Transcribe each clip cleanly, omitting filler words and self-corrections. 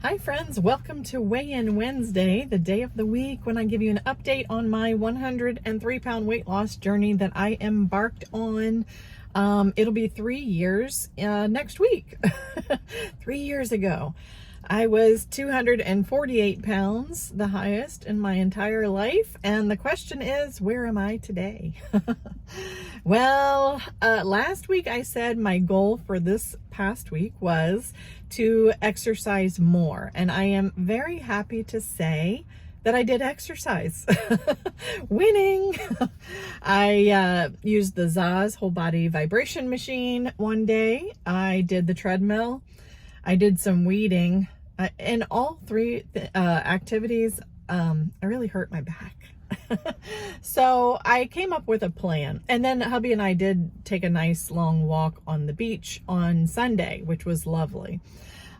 Hi friends, welcome to Weigh-In Wednesday, the day of the week when I give you an update on my 103-pound weight loss journey that I embarked on. It'll be 3 years next week. 3 years ago. I was 248 pounds, the highest in my entire life. And the question is, where am I today? Well, last week I said my goal for this past week was to exercise more. And I am very happy to say that I did exercise. Winning! I used the Zaz whole body vibration machine one day. I did the treadmill. I did some weeding. In all three activities, I really hurt my back. So I came up with a plan. And then hubby and I did take a nice long walk on the beach on Sunday, which was lovely.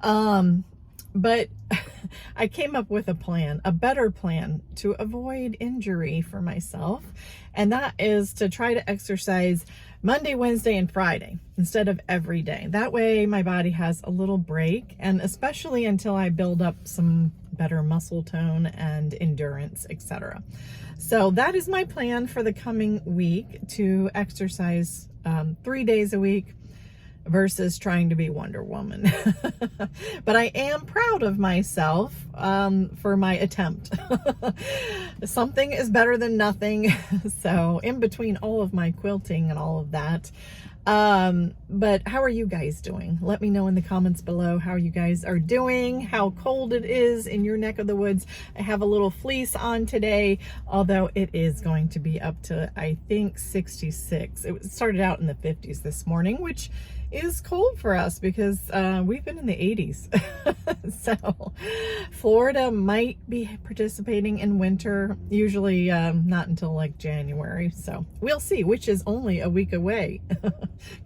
But I came up with a plan, a better plan to avoid injury for myself. And that is to try to exercise Monday, Wednesday, and Friday instead of every day. That way my body has a little break, and especially until I build up some better muscle tone and endurance, etc. So that is my plan for the coming week, to exercise 3 days a week versus trying to be Wonder Woman. But I am proud of myself for my attempt. Something is better than nothing. So in between all of my quilting and all of that. But how are you guys doing? Let me know in the comments below how you guys are doing, how cold it is in your neck of the woods. I have a little fleece on today, although it is going to be up to, I think, 66. It started out in the 50s this morning, which is cold for us because we've been in the 80s. So Florida might be participating in winter, usually not until like January. So we'll see, which is only a week away.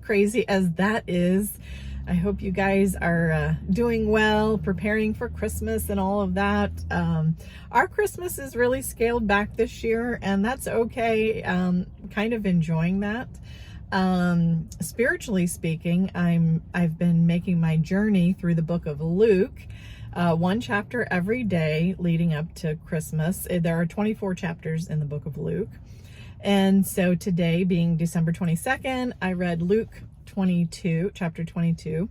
Crazy as that is. I hope you guys are doing well, preparing for Christmas and all of that. Our Christmas is really scaled back this year, and that's okay. Kind of enjoying that. Spiritually speaking, I've been making my journey through the book of Luke, one chapter every day leading up to Christmas. There are 24 chapters in the book of Luke. And so today, being December 22nd, I read Luke 22, chapter 22.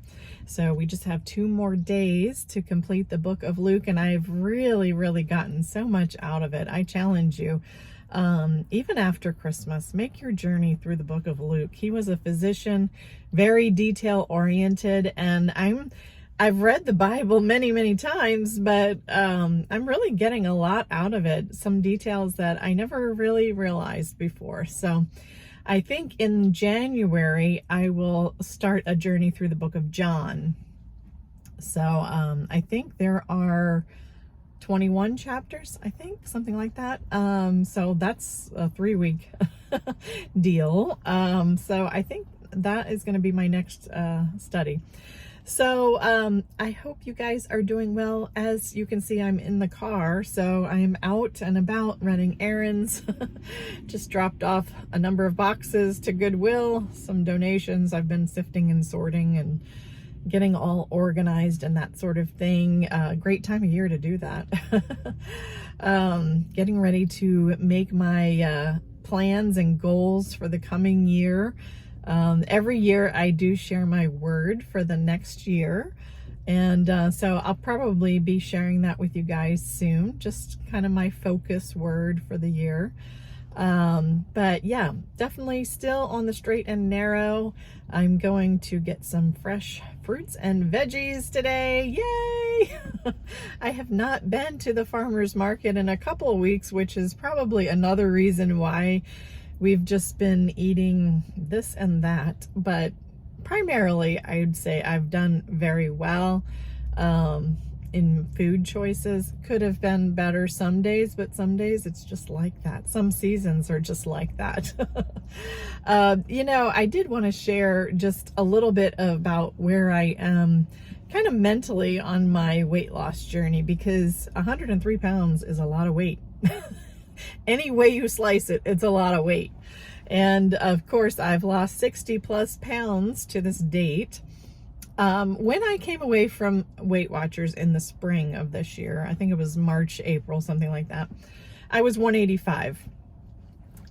So we just have 2 more days to complete the book of Luke, and I've really, really gotten so much out of it. I challenge you, even after Christmas, make your journey through the book of Luke. He was a physician, very detail oriented, and I've read the Bible many, many times, but I'm really getting a lot out of it. Some details that I never really realized before. So I think in January, I will start a journey through the book of John. So I think there are 21 chapters, I think, something like that. So that's a 3-week deal. So I think that is going to be my next study. So I hope you guys are doing well. As you can see, I'm in the car, so I'm out and about running errands. Just dropped off a number of boxes to Goodwill, some donations. I've been sifting and sorting and getting all organized and that sort of thing. Great time of year to do that. Getting ready to make my plans and goals for the coming year. Every year I do share my word for the next year. And so I'll probably be sharing that with you guys soon. Just kind of my focus word for the year. But yeah, definitely still on the straight and narrow. I'm going to get some fresh fruits and veggies today. Yay! I have not been to the farmer's market in a couple of weeks, which is probably another reason why we've just been eating this and that. But primarily, I'd say I've done very well in food choices. Could have been better some days, but some days it's just like that. Some seasons are just like that. You know, I did want to share just a little bit about where I am kind of mentally on my weight loss journey, because 103 pounds is a lot of weight. Any way you slice it, it's a lot of weight. And of course, I've lost 60 plus pounds to this date. When I came away from Weight Watchers in the spring of this year, I think it was March, April, something like that, I was 185.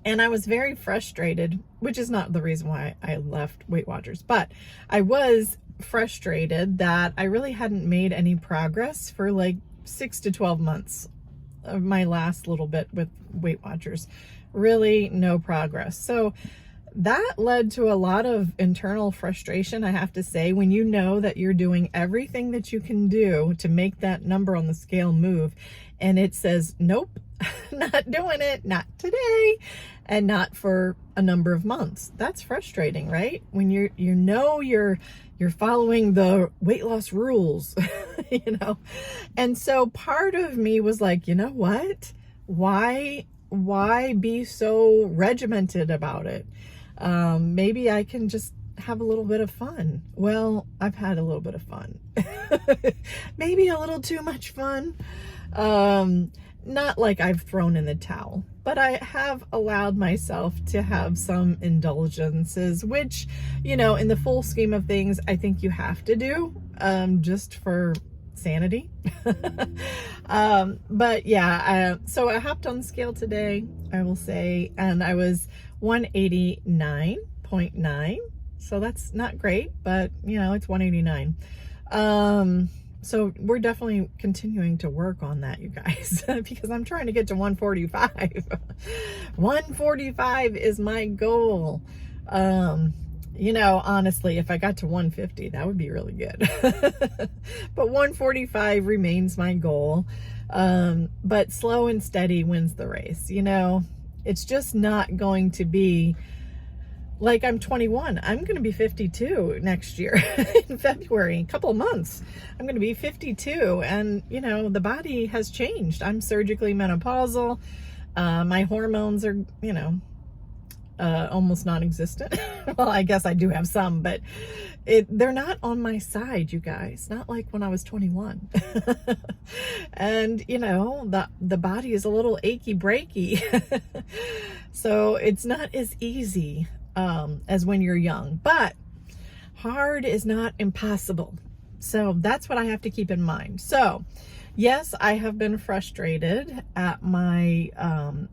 And I was very frustrated, which is not the reason why I left Weight Watchers, but I was frustrated that I really hadn't made any progress for like 6 to 12 months of my last little bit with Weight Watchers. Really no progress. So that led to a lot of internal frustration, I have to say, when you know that you're doing everything that you can do to make that number on the scale move, and it says, nope, not doing it, not today, and not for a number of months. That's frustrating, right? When you're following the weight loss rules, you know? And so part of me was like, you know what? Why be so regimented about it? Maybe I can just have a little bit of fun. Well, I've had a little bit of fun. Maybe a little too much fun. Not like I've thrown in the towel, but I have allowed myself to have some indulgences, which, you know, in the full scheme of things, I think you have to do, just for sanity. But yeah, so I hopped on the scale today, I will say, and I was 189.9. So that's not great, but you know, it's 189. So we're definitely continuing to work on that, you guys, because I'm trying to get to 145. 145 is my goal. You know, honestly, if I got to 150, that would be really good. But 145 remains my goal. But slow and steady wins the race. You know, it's just not going to be like I'm 21. I'm going to be 52 next year in February, a couple of months. I'm going to be 52. And, you know, the body has changed. I'm surgically menopausal. My hormones are, you know, almost non-existent. Well, I guess I do have some, but they're not on my side, you guys. Not like when I was 21. And, you know, the body is a little achy breaky. So it's not as easy as when you're young, but hard is not impossible. So that's what I have to keep in mind. So yes, I have been frustrated at my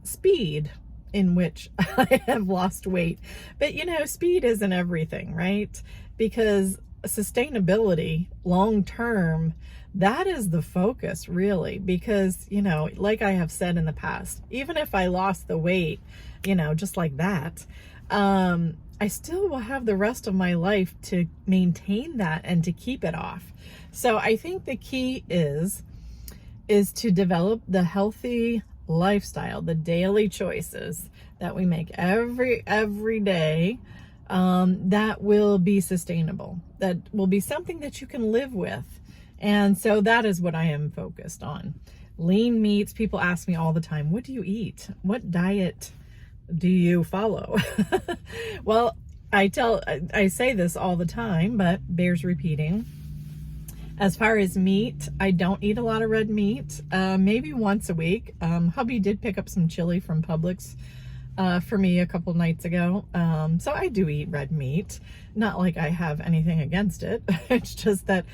speed in which I have lost weight, but you know, speed isn't everything, right? Because sustainability long term, that is the focus, really. Because, you know, like I have said in the past, even if I lost the weight, you know, just like that, I still will have the rest of my life to maintain that and to keep it off. So I think the key is to develop the healthy lifestyle, the daily choices that we make every day, that will be sustainable, that will be something that you can live with. And so that is what I am focused on. Lean meats. People ask me all the time, what do you eat? What diet do you follow? Well, I say this all the time, but bears repeating. As far as meat, I don't eat a lot of red meat, maybe once a week. Hubby did pick up some chili from Publix for me a couple nights ago. So I do eat red meat. Not like I have anything against it. It's just that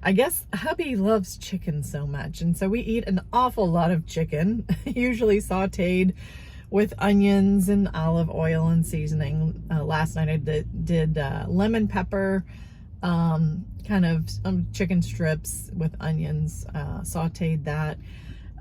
I guess hubby loves chicken so much. And so we eat an awful lot of chicken, usually sauteed with onions and olive oil and seasoning. Last night I did lemon pepper, kind of chicken strips with onions, sauteed that.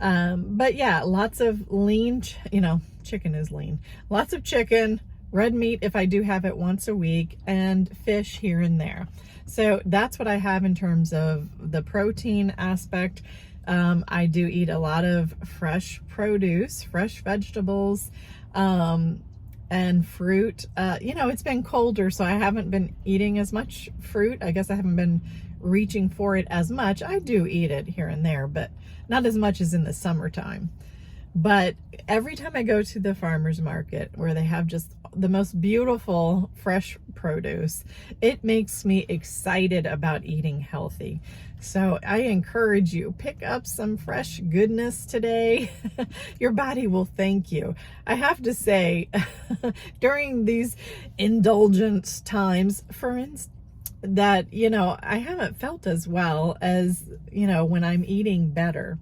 But yeah, lots of lean, you know, chicken is lean. Lots of chicken, red meat if I do have it once a week, and fish here and there. So that's what I have in terms of the protein aspect. I do eat a lot of fresh produce, fresh vegetables, and fruit. You know, it's been colder, so I haven't been eating as much fruit. I guess I haven't been reaching for it as much. I do eat it here and there, but not as much as in the summertime. But every time I go to the farmer's market where they have just the most beautiful fresh produce, it makes me excited about eating healthy. So I encourage you, pick up some fresh goodness today. Your body will thank you. I have to say, during these indulgence times, for that, you know, I haven't felt as well as, you know, when I'm eating better.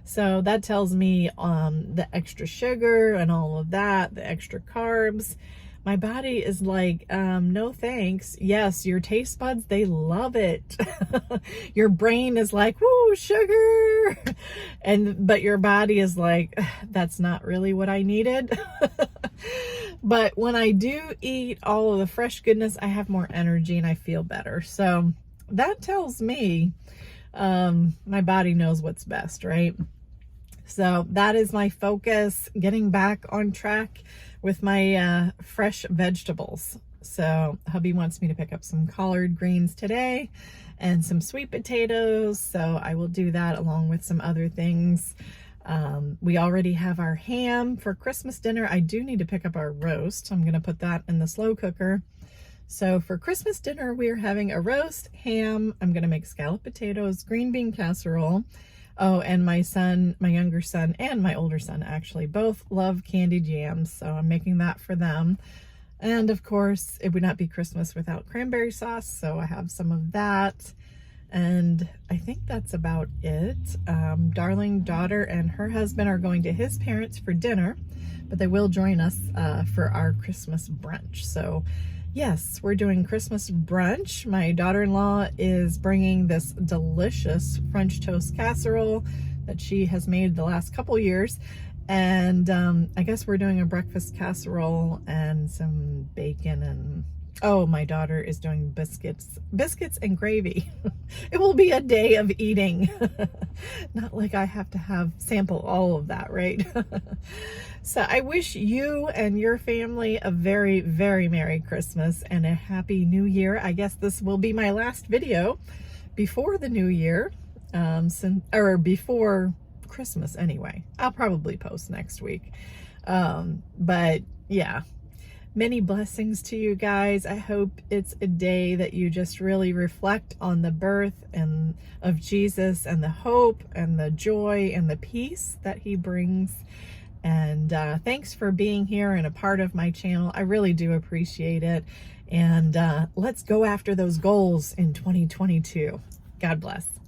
So that tells me the extra sugar and all of that, the extra carbs, my body is like, no thanks. Yes, your taste buds, they love it. Your brain is like, woo, sugar. But your body is like, that's not really what I needed. But when I do eat all of the fresh goodness, I have more energy and I feel better. So that tells me my body knows what's best, right? So that is my focus, getting back on track with my fresh vegetables. So hubby wants me to pick up some collard greens today and some sweet potatoes. So I will do that along with some other things. We already have our ham for Christmas dinner. I do need to pick up our roast. I'm going to put that in the slow cooker. So for Christmas dinner, we are having a roast, ham. I'm going to make scalloped potatoes, green bean casserole. Oh, and my son, my younger son, and my older son actually both love candy jams. So I'm making that for them. And of course, it would not be Christmas without cranberry sauce. So I have some of that. And I think that's about it. Darling daughter and her husband are going to his parents for dinner, but they will join us for our Christmas brunch. So yes, we're doing Christmas brunch. My daughter-in-law is bringing this delicious French toast casserole that she has made the last couple years. And I guess we're doing a breakfast casserole and some bacon and, oh, my daughter is doing biscuits and gravy. It will be a day of eating. Not like I have to sample all of that, right? So I wish you and your family a very, very Merry Christmas and a Happy New Year. I guess this will be my last video before the New Year, or before Christmas anyway. I'll probably post next week. But yeah, many blessings to you guys. I hope it's a day that you just really reflect on the birth and of Jesus and the hope and the joy and the peace that he brings. And thanks for being here and a part of my channel. I really do appreciate it. And let's go after those goals in 2022. God bless.